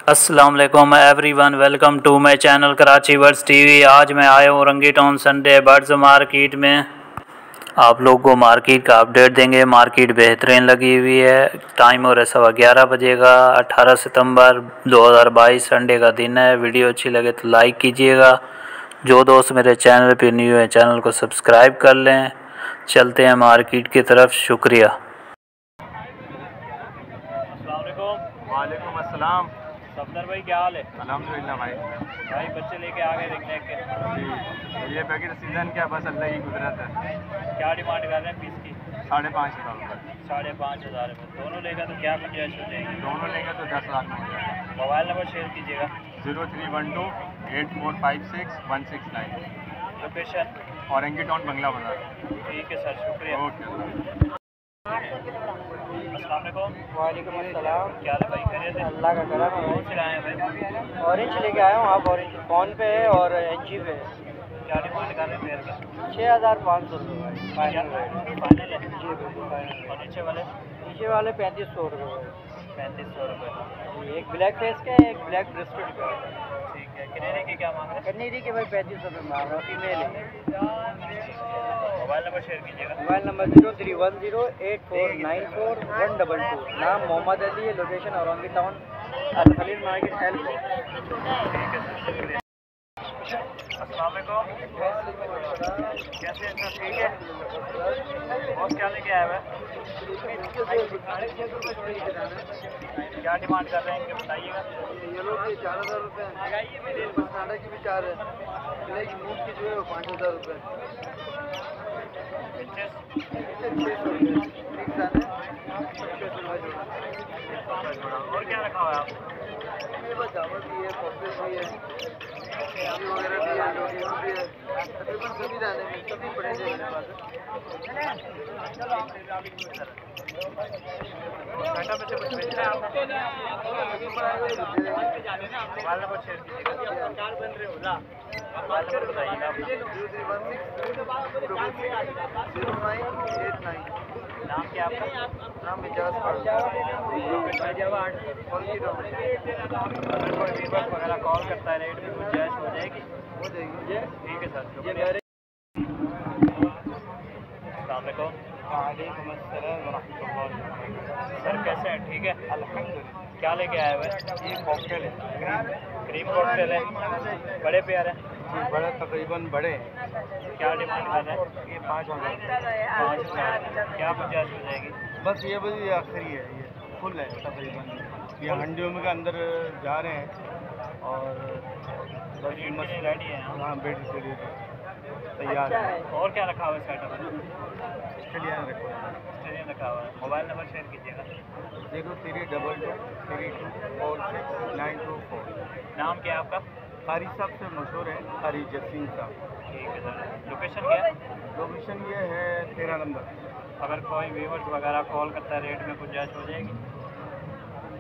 अस्सलाम वालेकुम everyone, welcome to my channel Karachi birds TV. आज मैं आया हूँ रंगी टाउन संडे बर्ड्स मार्केट में। आप लोग को मार्केट का अपडेट देंगे। मार्केट बेहतरीन लगी हुई है। टाइम हो रहा है 11:15 बजे का। 18 सितंबर 2022 संडे का दिन है। वीडियो अच्छी लगे तो लाइक कीजिएगा। जो दोस्त मेरे चैनल पे न्यू है चैनल को सब्सक्राइब कर लें। चलते हैं मार्केट की तरफ। शुक्रिया। वालेकुम अस्सलाम। सफदर भाई क्या हाल है? अल्हम्दुलिल्लाह भाई बच्चे लेके आ गए देखने के। जी ये पैकेट सीज़न क्या, बस अल्लाह की कुदरत है। क्या डिमांड कर रहे हैं पीस की? 5,500 रुपये। 5,500 रुपये। दोनों लेगा तो क्या गुंजाइश हो जाएगी? दोनों लेंगे तो 10 लाख में हो जाएगा। मोबाइल नंबर शेयर कीजिएगा। 0312 8456 169। लोकेशन औरंगी टाउन बंगला बाजार। ठीक है सर, शुक्रिया। ओके। अस्सलाम वालेकुम। वालेकुम अस्सलाम। क्या हाल है भाई? खैरियत है? अल्लाह का करम है। कौन से लाए हैं भाई? ऑरेंज लेके आया हूँ। आप ऑरेंज फ़ोन पे है और एनजी पे है। क्या डिमांड कर रहे हैं पेयर की? 6,500 रुपये भाई। Final rate. फाइनल है? जी बिल्कुल फाइनल। और नीचे वाले 3,500 रुपये भाई। 3,500 रुपये। एक ब्लैक फेस का है, एक ब्लैक ब्रेस्टेड का है। ठीक है। किनेरी के क्या मांग रहे हैं? कन्नीरी के भाई 3,500 रुपये मांग रहा हूँ। फीमेल है। मोबाइल नंबर शेयर कीजिएगा। Mobile number 03108494 122। नाम मोहम्मद अली है। लोकेशन औरंगी टाउन अल खलील मार्केट हेल्प। ठीक है सर, शुक्रिया। अस्सलाम वालेकुम। कैसे हैं सर? ठीक है। और क्या लेके आया है? क्या डिमांड कर रहे हैं इनके, बताइएगा। येलो की 4,000 रुपये, मस्ताना की भी 4 है, ब्लैक मूव की जो है वो 5,000 रुपये, पिंचेस 600 रुपये, ठीक है। और क्या रखा हुआ है आप? मेरे पास चावल भी है, पॉपलेट भी है, सब्जी वगैरह भी है, लोटियों भी है, तकरीबन सभी दाने में सभी पड़े थे मेरे पास। घाटा में से कुछ बेच रहे हैं आप? मोबाइल नंबर शेयर कीजिएगा। मोबाइल नंबर बताइएगा अपना। 0316 नाम क्या है आपका? नाम मिजाज अगर कोई वीवर वगैरह कॉल करता है रेट में गुंजाइश हो जाएगी? हो जाएगी। ठीक है सर, शुक्रिया। अस्सलाम वालेकुम। वालेकुम अस्सलाम वरहमतुल्लाह। सर कैसे हैं? ठीक है अल्हम्दुलिल्लाह। क्या लेके आए हुए? ये कॉकटेल है, क्रीम कॉकटेल है। बड़े प्यारे हैं। जी बड़े तकरीबन बड़े हैं। क्या डिमांड कर रहे हैं? ये 5,000। 5,000। क्या गुंजाइश हो जाएगी? बस ये बस ये आखिरी है, ये फुल है तकरीबन। ये हंडियों में के अंदर जा रहे हैं और बस ब्रीड के लिए रेडी है। हाँ बेड के लिए तैयार है। और क्या रखा हुआ है सेटअप में? ऑस्ट्रेलिया रखो। ऑस्ट्रेलियन रखा हुआ है। मोबाइल नंबर शेयर कीजिएगा। 0322 32 46 924। नाम क्या है आपका? कारी साहब से मशहूर है, कारी जसीम साहब। ठीक है सर। लोकेशन क्या है? लोकेशन ये है 13 नंबर। अगर कोई व्यूवर्स वगैरह कॉल करता है रेट में गुंजाइश हो जाएगी?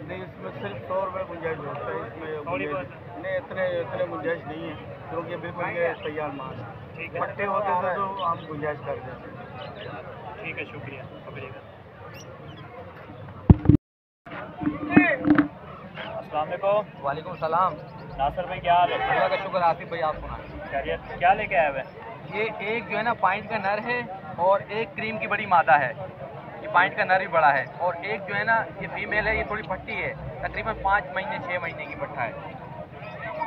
नहीं, इसमें सिर्फ 100 रुपये गुंजाइश होता है। इसमें थोड़ी गुंजाइश बहुत? नहीं, इतने गुंजाइश नहीं है क्योंकि बिल्कुल ये तैयार माल है। ठीक है। पट्टे होते थे तो हम गुंजाइश कर देते। ठीक है, शुक्रिया। शुक्रिया। अस्सलाम वालेकुम। वालेकुम सलाम। नासिर भाई क्या हाल है? अल्लाह का शुक्र। आसिफ भाई आप सुना। खैरियत। क्या लेके आए हुए? ये एक जो है ना पाइंट का नर है और एक क्रीम की बड़ी मादा है। ये पाइंट का नर भी बड़ा है और एक जो है ना ये फीमेल है, ये थोड़ी फट्टी है, तकरीबन 5 महीने 6 महीने की पट्टा है।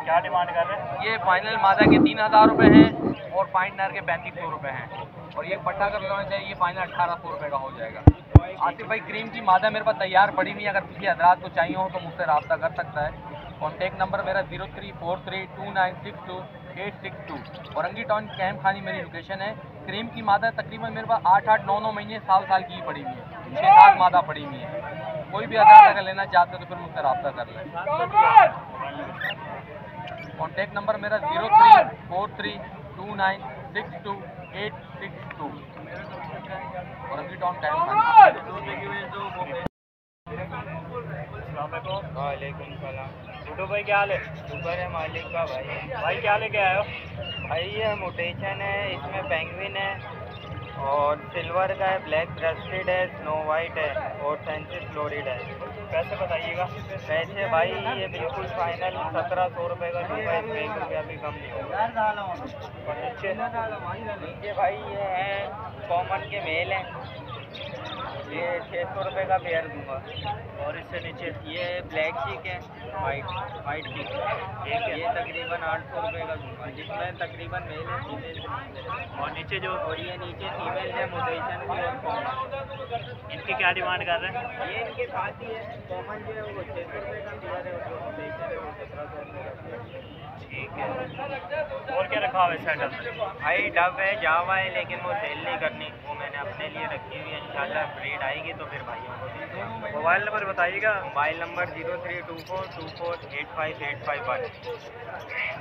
क्या डिमांड कर रहे हैं? ये फाइनल मादा के 3,000 रुपये हैं और पाइंट नर के 3,500 रुपये हैं और ये पट्टा कर लेना चाहिए। ये फाइनल 1,800 रुपये का हो जाएगा। आसिफ भाई क्रीम की मादा मेरे पास तैयार पड़ी हुई है, अगर किसी हजरात को चाहिए हो तो मुझसे रब्ता कर सकता है। कॉन्टैक्ट नंबर मेरा 03432962 औरंगी टाउन कैम खानी मेरी लोकेशन है। क्रीम की मादा तकरीबन मेरे पास 8-8 9-9 महीने साल की पड़ी हुई है। 6-7 मादा पड़ी हुई है। कोई भी हजरात अगर लेना चाहते हो तो फिर मुझसे रब्ता कर लें। कॉन्टैक्ट नंबर मेरा 03432962 औरंगी टाउन कैम खानी। वालेकुम सलाम। गुड्डू भाई क्या हाल है? शुक्र है मालिक का भाई। भाई क्या लेके आए हो? भाई ये मोटेशन है, इसमें पेंगुइन है और सिल्वर का है, ब्लैक ब्रेस्टेड है, स्नो वाइट है और सेंसिस फ्लोरिड है। पैसे बताइएगा। पैसे भाई ये बिल्कुल फाइनल 1700 रुपये का जूता है, इसमें 1 रुपया भी कम नहीं होगा। और नीचे भाई ये है कॉमन के मेल हैं, ये 600 रुपये का पेयर दूंगा। और इससे नीचे ये ब्लैक चीक है, वाइट चीक है, ये तकरीबन 800 रुपये का दूंगा, जिसमें तकरीबन मेल है, फीमेल। और नीचे जो और ये नीचे फीमेल है, मोटेशन की और कॉमन। इनकी क्या डिमांड कर रहे हैं? ये इनके साथ ही है, कॉमन जो है वो 600 रुपये का पेयर है, और जो मोटेशन है वो 1700 रुपये का पेयर है। ठीक है। और क्या रखा हुआ है सेटअप में? भाई डब है, जावा है, लेकिन वो सेल नहीं करनी, वो मैंने अपने लिए रखी हुई है। इंशाल्लाह ब्रीड आएगी तो फिर भाइयों को दे देंगे। मोबाइल नंबर बताइएगा। Mobile number 0324248581।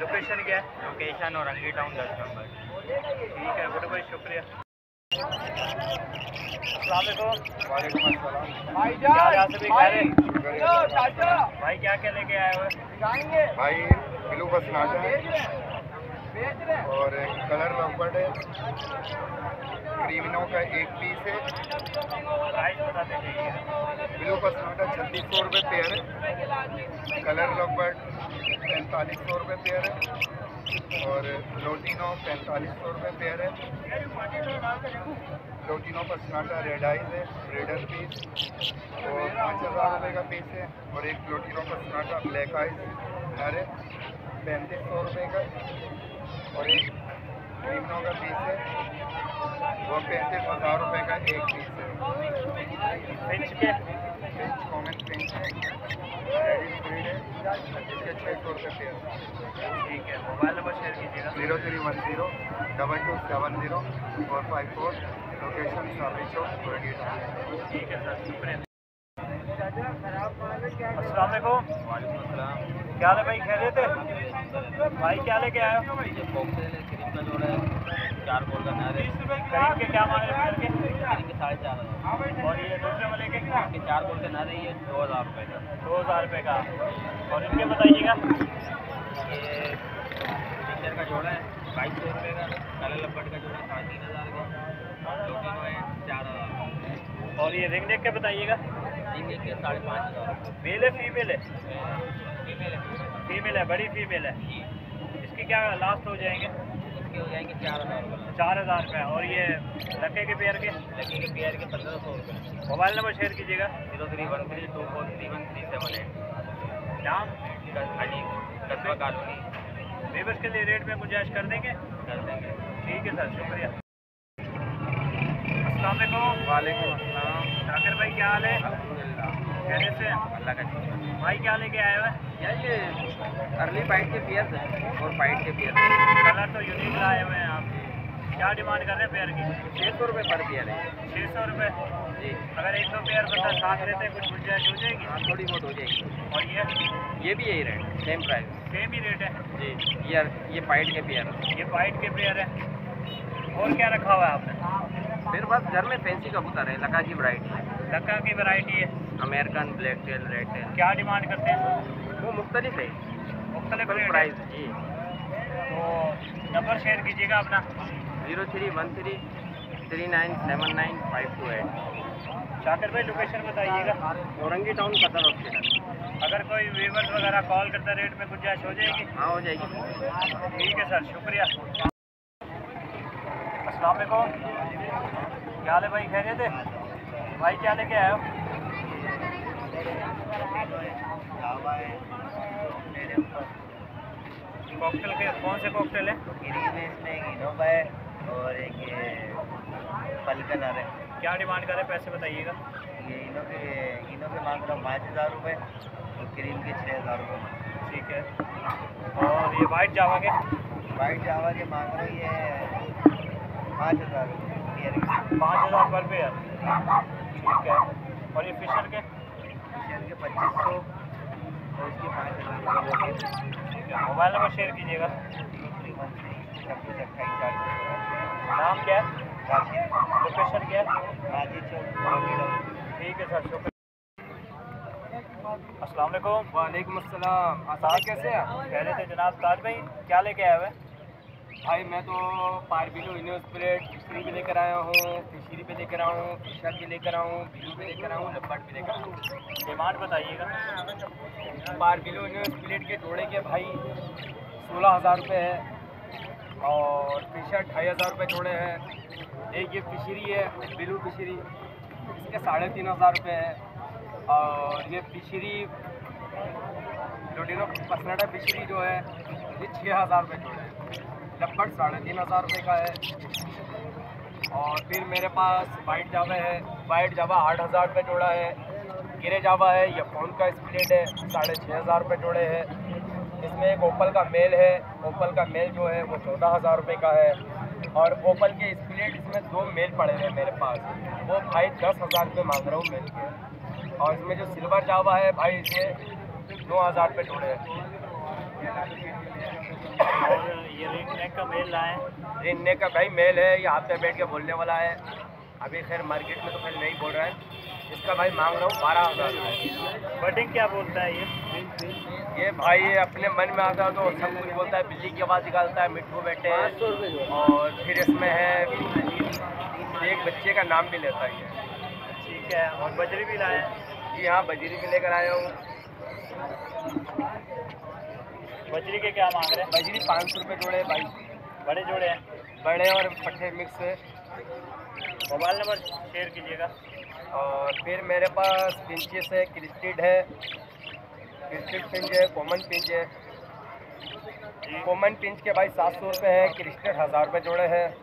लोकेशन क्या है? Location Orangi town 10 number. ठीक है गुड भाई, शुक्रिया। अस्सलाम वालेकुम। क्या हाल से भी खैर है? भाई क्या क्या लेके आए हुए? भाई ब्लू का स्नाटा है और कलर रबड़ है, क्रीमिनो का 1 पीस है। प्राइस बता दीजिए। ब्लू का स्नाटा 3600 रुपये पेयर है, कलर रबड़ 4500 रुपये पेयर है, और लोटिनो 4500 रुपये पेयर है। लोटिनो का स्नाटा रेड आइज है, रेडर पीस, और 5000 रुपये का पीस है। और एक लोटिनो का स्नाटा ब्लैक आइज है 3500 रुपये का, और एक क्रीमिनो का पीस है वो 35,000 रुपये का एक पीस है। फिंच के फिंच कॉमन फिंच है, रेडी ब्रीड है, इसके 600 रुपये पेयर है। ठीक है। मोबाइल नंबर शेयर कीजिएगा। 0310 2270 454, लोकेशन साबरी चौक औरंगी टाउन। ठीक है सर, शुक्रिया। अस्सलाम वालेकुम। वालेकुम अस्सलाम। क्या हाल है भाई, खैरियत है? भाई क्या लेके आए हो? ये कॉकटेल है, क्रीम का जोड़ा है, 4 गोल का नार है, करीब के क्या मांग रहे हैं पेयर के? क्रीम के 4,500। और ये दूसरे वाले के? इसके 4 गोल का नार है, ये 2000 रुपये का। 2000 रुपये का। और इनके बताइएगा। ये टीचर का जोड़ा है 2200 रुपये का, कलर लपट का जोड़ा 3500 का, लोटिनो है 4000। और ये रिंग नेक के बताइएगा। रिंग के 5,500। मेल है फीमेल है? फीमेल है, फीमेल है, बड़ी फीमेल है। इसके क्या लास्ट हो जाएंगे? इसके हो जाएंगे 4000 रुपये। 4000 रुपये। और ये लक्के के पेयर के? लकी के पेयर के 1500 रुपये। मोबाइल नंबर शेयर कीजिएगा। 0313243138। नाम? अली कस्बा कॉलोनी। वीवर्स के लिए रेट में गुंजाइश कर देंगे? कर देंगे। ठीक है सर, शुक्रिया। अस्सलाम वालेकुम। वालेकुम अस्सलाम। शाकिर भाई क्या हाल है? अल्हम्दुलिल्लाह, कैसे से? अल्लाह का शुक्र। भाई क्या लेके आए हुए? यार ये अर्ली फाइट के पेयर हैं और फाइट के पेयर कलर तो यूनिक लाए हुए हैं आप। क्या डिमांड कर रहे हैं पेयर की? 600 रुपये पर पेयर है 600 रुपये। जी। अगर 1-2 पेयर बंदा साथ लेते हैं कुछ गुंजाइश हो जाएगी? हाँ, थोड़ी बहुत हो जाएगी। और ये भी यही रेट, सेम प्राइस। सेम ही रेट है? जी। ये फाइट के पेयर है। ये वाइट के पेयर है। और क्या रखा हुआ है आपने? फिर बस घर में फैंसी कबूतर है, लका की वैरायटी, लक्का की वैरायटी है। American, black tell, red tell, क्या डिमांड करते हैं? वो मुख्तलिफ है, मुख्तलिफ फुल रेट है। प्राइस। जी। तो नंबर शेयर कीजिएगा अपना। 0313 3979 शाकिर भाई लोकेशन बताइएगा। Orangi town Qatar hospital. अगर कोई वीवर्स वगैरह कॉल करता रेट में गुंजाइश हो जाएगी? हाँ, हो जाएगी। ठीक है सर, शुक्रिया। अस्सलाम वालेकुम। क्या हाल है भाई, खैरियत है? भाई क्या लेके आए हो? कॉकटेल के कौन से कॉकटेल है? है और एक ये पलकन आ रहा है। क्या डिमांड कर रहे हैं, पैसे बताइएगा। ये इनों के मांग रहा हूँ 5000 रुपये और क्रीम के 6000 रुपये। ठीक है। और ये वाइट जावा के? वाइट जावा के मांग रहा हूँ ये 5000 रुपये। 5000 पर पेयर। ठीक है। और ये फिशर के? किचन के 2500 और इसके 5000 रुपये। ठीक है। मोबाइल नंबर शेयर कीजिएगा। 0313 नाम क्या है? राशिद, लोकेशन क्या है? राजी चौक। ठीक है सर, शुक्रिया। अस्सलाम वालेकुम। वालेकुम अस्सलाम। आसान कैसे हैं? कह रहे थे जनाब ताज भाई क्या लेके आए हुए? भाई मैं तो पारबिलो इनोस प्लेट फिशरी भी लेकर आया हूँ, फिशरी भी लेकर आया हूँ, फिशर भी लेकर आया हूँ, बिलू भी लेकर आया हूँ, लब्बट भी लेकर आया हूँ। डिमांड बताइएगा। पारबिलो इनोस प्लेट के जोड़े के भाई 16,000 रुपये है और फिशर 2,500 रुपये जोड़े हैं। एक ये फिशरी है बिलू फिशरी, इसके 3,500 रुपये है। और ये फिशरी लोडिनो पसनाडा फिशरी जो है ये 6,000 रुपये जोड़े हैं। लब्बट 3,500 रुपये का है। और फिर मेरे पास वाइट जावा है, वाइट जावा 8,000 रुपये जोड़ा है। गिरे जावा है, ये फ़ोन का स्प्लिट है, 6,500 रुपये जोड़े हैं। इसमें एक ओपल का मेल है, ओपल का मेल जो है वो 14,000 रुपये का है। और ओपल के स्प्लिट इसमें 2 मेल पड़े हैं मेरे पास, वो भाई 10,000 रुपये मांग रहा हूँ मेल के। और इसमें जो सिल्वर जावा है भाई इसे 9,000 रुपये जोड़े हैं। और ये रिंग नेक का मेल लाए, रिंग नेक का भाई मेल है, ये हाथ पे बैठ के बोलने वाला है। अभी खैर मार्केट में तो खैर नहीं बोल रहा है। इसका भाई मांग रहा हूँ 12,000 रुपये। बटिंग क्या बोलता है ये भाई अपने मन में आता है तो सब कुछ बोलता है, बिल्ली की आवाज़ निकालता है, मिट्टू बैठे। और फिर इसमें है एक बच्चे का नाम भी लेता है। ठीक है। और बजरी भी लाए? जी हाँ, बजरी भी लेकर आया हूँ। बजरी के क्या मांग रहे हैं? बजरी 500 रुपये जोड़े भाई, बड़े जोड़े हैं, बड़े और पट्टे मिक्स है। मोबाइल नंबर शेयर कीजिएगा। और फिर मेरे पास पिंचेस है, क्रिस्टेड है, क्रिस्टेड पिंच है, कॉमन पिंच है। कॉमन पिंच के भाई 700 रुपये है, क्रिस्टेड 1,000 रुपये जोड़े हैं।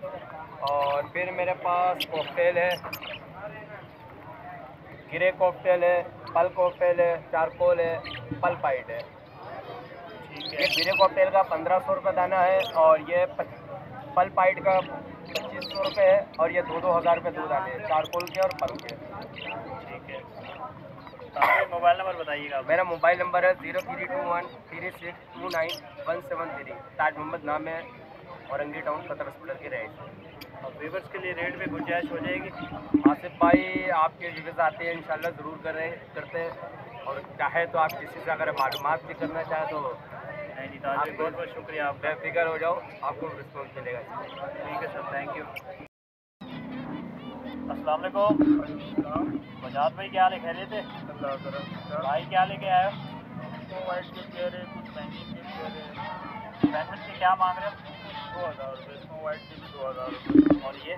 और फिर मेरे पास कॉकटेल है, गिरे कॉकटेल है, पल कॉकटेल है, चारकोल है, पल पाइट है। ये गिरे कॉकटेल का 1,500 रुपये दाना है और ये पल पाइट का 2,500 रुपये है। और ये 2,000 रुपये 2 दाने हैं, चारकोल के और पल के। ठीक है। मोबाइल नंबर बताइएगा। मेरा मोबाइल नंबर है 03213629 173। ताज मोहम्मद नाम है, औरंगी टाउन खतर हॉस्पिटल की रहे। और व्यूवर्स के लिए रेट में गुंजाइश हो जाएगी? आसिफ भाई आपके व्यूवर्स आते हैं, इंशाल्लाह ज़रूर करते हैं। और चाहे तो आप किसी से अगर मालूमात भी करना चाहे तो नहीं, ताज बहुत बहुत शुक्रिया आपका। बेफिक्र हो जाओ, आपको रिस्पॉन्स मिलेगा। ठीक है सर, थैंक यू। अस्सलाम वालेकुम। बजाज भाई क्या हाल है, खैरियत है? भाई क्या लेके आए हो? वाइट के पेयर है, कुछ बैंगनी के पेयर है। पैंथर के क्या मांग रहे हो? 2,000 रुपये, इसमें वाइट के भी 2,000 रुपये। और ये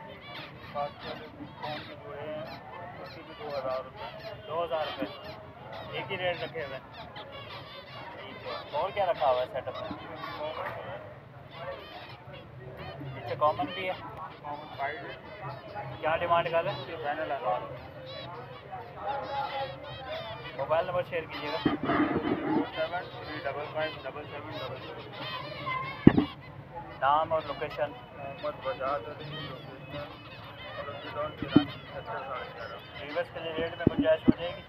पाँच वाले कौन के जो है उसके भी 2,000 रुपये। 2,000 रुपये, एक ही रेट रखे हुए हैं। ठीक है। और क्या रखा हुआ है सेटअप में? इससे कॉमन भी है। कॉमन फाइव है। क्या डिमांड कर रहे हैं? फाइनल 1,000। मोबाइल नंबर शेयर कीजिएगा। 73557777। नाम और location? Mohammad Bajaj Ali, location Orangi town की सेक्टर 11.5। व्यूवर्स के लिए रेट में गुंजाइश हो जाएगी?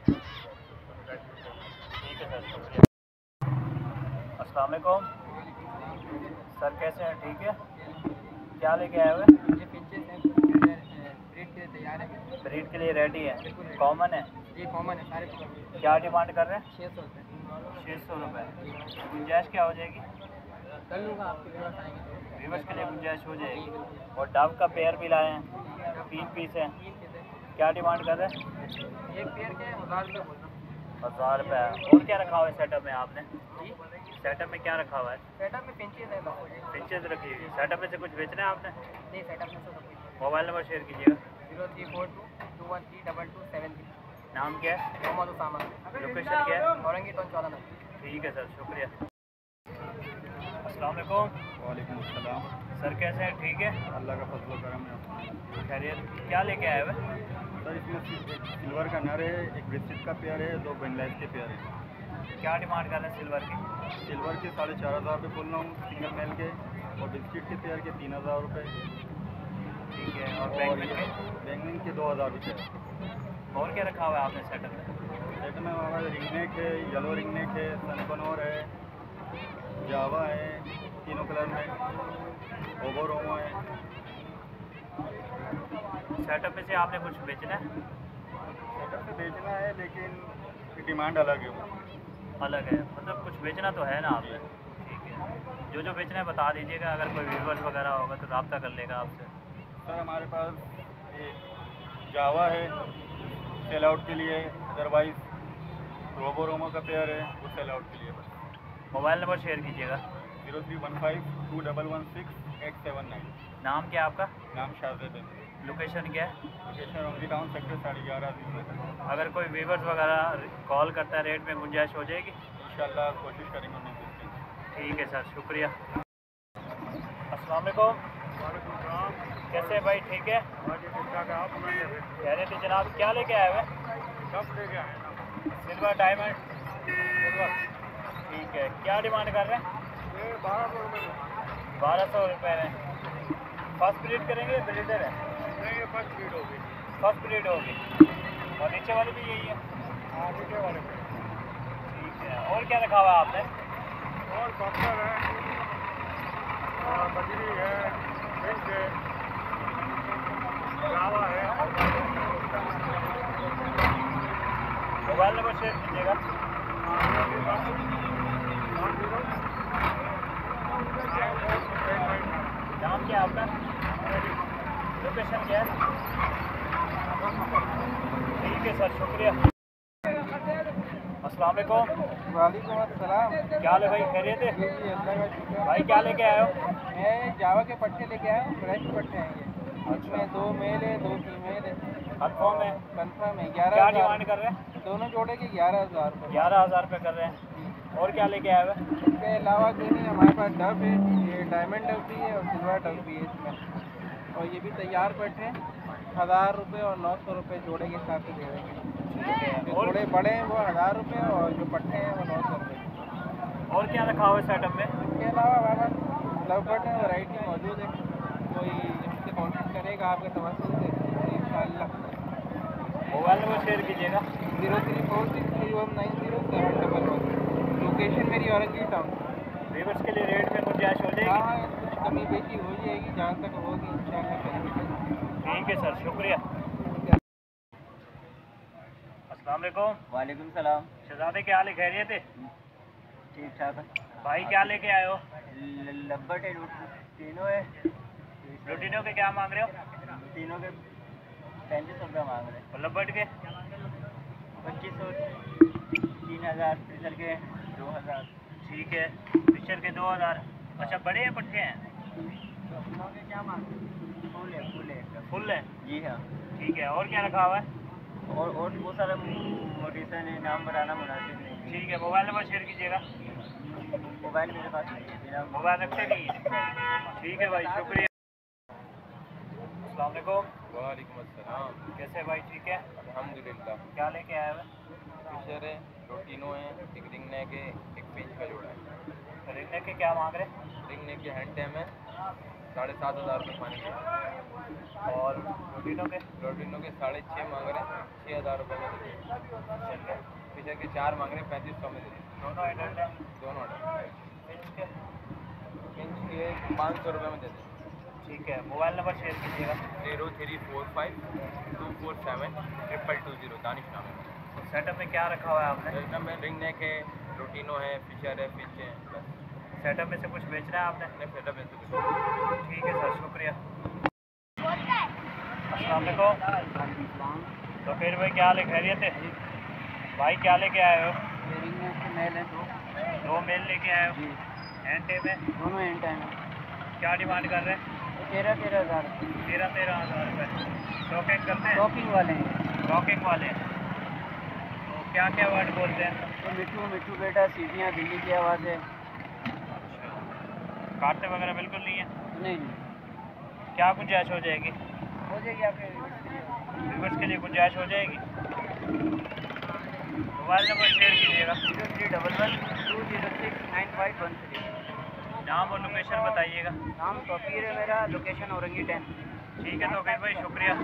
ठीक है सर, शुक्रिया। अस्सलाम वालेकुम सर, कैसे हैं? ठीक है। क्या लेके आए हुए? ये पिंचेस हैं, ब्रीड के लिए तैयार है। ब्रीड के लिए रेडी है, कॉमन है? ये कॉमन है सारे। क्या डिमांड कर रहे हैं? 600 रुपये। 600 रुपये। गुंजाइश क्या हो जाएगी? कर लूँगा, आपके व्यूवर्स आएंगे तो। व्यूवर्स के लिए गुंजाइश हो जाएगी। और डव का पेयर भी लाए हैं, 3 पीस हैं। क्या डिमांड कर रहे हैं? एक पेयर के 1,000 रुपये बोल रहा हूँ। 1,000 रुपये। और क्या रखा हुआ है सेटअप में आपने? सेटअप में क्या रखा हुआ है? सेटअप में पिंचेस है, पिक्चर्स रखी हुई। सेटअप में से कुछ बेचना है आपने? नहीं सेटअप में तो कुछ। मोबाइल नंबर शेयर कीजिएगा। 0342213273। नाम क्या है? मोहम्मद उसामा। लोकेशन क्या है? Orangi town 14 number. ठीक है सर, शुक्रिया। अस्सलाम वालेकुम। वालेकुम अस्सलाम। सर कैसे हैं? ठीक है, अल्लाह का फजल करम है। खैरियत। क्या लेके आए हुए? सर इसमें एक सिल्वर का नर है, एक ब्रिस्टिश का पेयर है, 2 बेंगलाइज के पेयर है। क्या डिमांड कर रहे हैं सिल्वर की? सिल्वर के 4,500 रुपये बोल रहा हूँ सिंगल मेल के, और बिस्किट के पेयर के 3,000 रुपये। ठीक है। और और बैंगन के? बैंगन के 2,000 रुपये। और क्या रखा हुआ है आपने सेटअप में? सेट में हमारा रिंगनेक है, येलो रिंगनेक है, सनबनोर है, जावा है, तीनों कलर में, ओबोरोमा है। सेटअप में से आपने कुछ बेचना है? सेटअप से बेचना है लेकिन डिमांड अलग है वो। अलग है, मतलब कुछ बेचना तो है ना आपने? ठीक है। जो बेचना है बता दीजिएगा, अगर कोई व्यूवर्स वगैरह होगा तो रब्ता कर लेगा आपसे। सर हमारे पास जावा है सेल आउट के लिए, अदरवाइज रोबो का पेयर है वो सेल आउट के लिए बस। मोबाइल नंबर शेयर कीजिएगा। 0315-216879। नाम क्या है आपका? नाम शाहजेद है। लोकेशन क्या है? लोकेशन रंगी टाउन सेक्टर 11.5। अगर कोई व्यूवर्स वगैरह कॉल करता है रेट में गुंजाइश हो जाएगी? इंशाल्लाह कोशिश करेंगे उन्हें देने की। ठीक है सर, शुक्रिया। अस्सलाम वालेकुम। कैसे हैं भाई, ठीक है? आप कह रहे थे जनाब क्या लेके आए हुए? सब लेके आए ना, सिल्वर डायमंड सिल्वर, ठीक है। क्या डिमांड कर रहे हैं? ये 1200 रुपये। 1200 रुपये में। फर्स्ट ब्रीड करेंगे या ब्रीडर है? नहीं ये फर्स्ट ब्रीड होगी। फर्स्ट ब्रीड होगी। और नीचे वाली भी यही है? हाँ नीचे वाले पे। ठीक है। और क्या रखा हुआ है आपने? और बफर है, बजरी है, मिर्च है, रावा है। मोबाइल नंबर शेयर कीजिएगा। नाम क्या है आपका? लोकेशन क्या है? ठीक है सर, शुक्रिया। अस्सलाम वालेकुम। वालेकुम अस्सलाम। क्या हाल है भाई, खैरियत है? जी अल्लाह का शुक्र। भाई क्या लेके आए हो? मैं जावा के पट्टे लेके आया हूँ, फ्रेश पट्टे हैं ये। अच्छा। इसमें 2 मेल है 2 फीमेल है। कंफर्म है? कंफर्म है। क्या 11,000 डिमांड कर रहे हैं? दोनों जोड़े के 11,000 रुपये। 11,000 रुपये कर रहे हैं। और क्या लेके आए हुए? इसके अलावा कोई नहीं, हमारे पास डब है, ये डायमंड डब भी है और सिल्वर डब भी है इसमें। और ये भी तैयार पट्टे हैं, 1000 रुपये और 900 रुपये जोड़े के हिसाब से दे देंगे। जो और थोड़े बड़े हैं वो 1000 रुपये और जो पट्टे हैं वो 900 रुपये। और क्या रखा हुआ है सेटअप में? इसके अलावा हमारे पास लव बर्ड है, वैरायटी मौजूद है। कोई हमसे कॉन्टेक्ट करेगा आपके तवज्जुह से तो इंशाल्लाह। मोबाइल नंबर शेयर कीजिएगा। 034631907111। लोकेशन मेरी औरंगी टाउन। व्यूवर्स के लिए रेट में गुंजाइश हो जाएगी? हाँ कुछ कमी बेशी हो जाएगी, जहाँ तक होगी इंशाल्लाह करेंगे। ठीक है सर, शुक्रिया। अस्सलाम वालेकुम। वालेकुम सलाम। शहजादे क्या हाल है, खैरियत है? ठीक ठाक है। भाई क्या लेके आए हो? लब्बट है, तीनों है। लुटिनो के क्या मांग रहे हो? तीनों के 3500 रुपये मांग रहे हैं। और लब्बट के? 2500, 3000, फिशर के 2000। ठीक है। फिशर के 2000। अच्छा, बड़े हैं पट्टे हैं? तीनों के क्या मांग रहे हैं? फुल है एकदम। फुल है? जी हाँ। ठीक है। और क्या रखा हुआ है? और बहुत सारा मोटिवेशन है, नाम बताना मुनासिब नहीं है। ठीक है। मोबाइल नंबर शेयर कीजिएगा। मोबाइल मेरे पास नहीं है, मेरा मोबाइल रखते नहीं है? ठीक है भाई, शुक्रिया। अस्सलाम वालेकुम। वालेकुम अस्सलाम। कैसे भाई, ठीक है? अल्हम्दुलिल्लाह। क्या लेके आए हुए? फिशर है, रोटिनो है, एक रिंग नेक है, एक पिंच का जोड़ा है। रिंगने के क्या मांग रहे? रिंग नेक के हैंड टैम है, 7,500 रुपये पानी के। और लुटिनो के? रोटिनो के 6.5 मांग रहे हैं, 6,000 रुपये में दे दें। फिशर के 4 मांग रहे हैं, 3500 में दे दें। दोनों एडल्ट हैं? दोनों ऑर्डर। पिंच के? पिंच के 500 रुपये में दे दें। ठीक है। मोबाइल नंबर शेयर कीजिएगा। 0345-247-220 दानिश नाम है। सेटअप में क्या रखा हुआ है आपने? एकदम में रिंग नेक है, रोटिनो है, फिशर है, फिश है, बस। सेटअप में से कुछ बेचना है आपने? नहीं सेटअप है तो कुछ। ठीक है सर, शुक्रिया। अस्सलाम वालेकुम। तो फिर भाई क्या हाल है, खैरियत है? भाई क्या लेके आए हो? मेल है 2 मेल लेके आए हो? हैंड टेप है? दोनों एंड टाइम है। क्या डिमांड कर रहे हैं? 13,000 13,000 रुपये। टॉकिंग करते हैं? टॉकिंग वाले हैं। टॉकिंग वाले हैं। तो क्या क्या वर्ड बोलते हैं? तो मिट्टू मिट्टू बेटा, सीटियाँ, बिल्ली की आवाज़ है। काटते वगैरह बिल्कुल नहीं है? नहीं क्या गुंजाइश हो जाएगी? हो जाएगी आपके व्यूवर्स के लिए गुंजाइश हो जाएगी? मोबाइल नंबर शेयर कीजिएगा। 0311-206-9513। नाम और लोकेशन बताइएगा। नाम तौकीर है मेरा, लोकेशन औरंगी 10। ठीक है तो फिर भाई, शुक्रिया।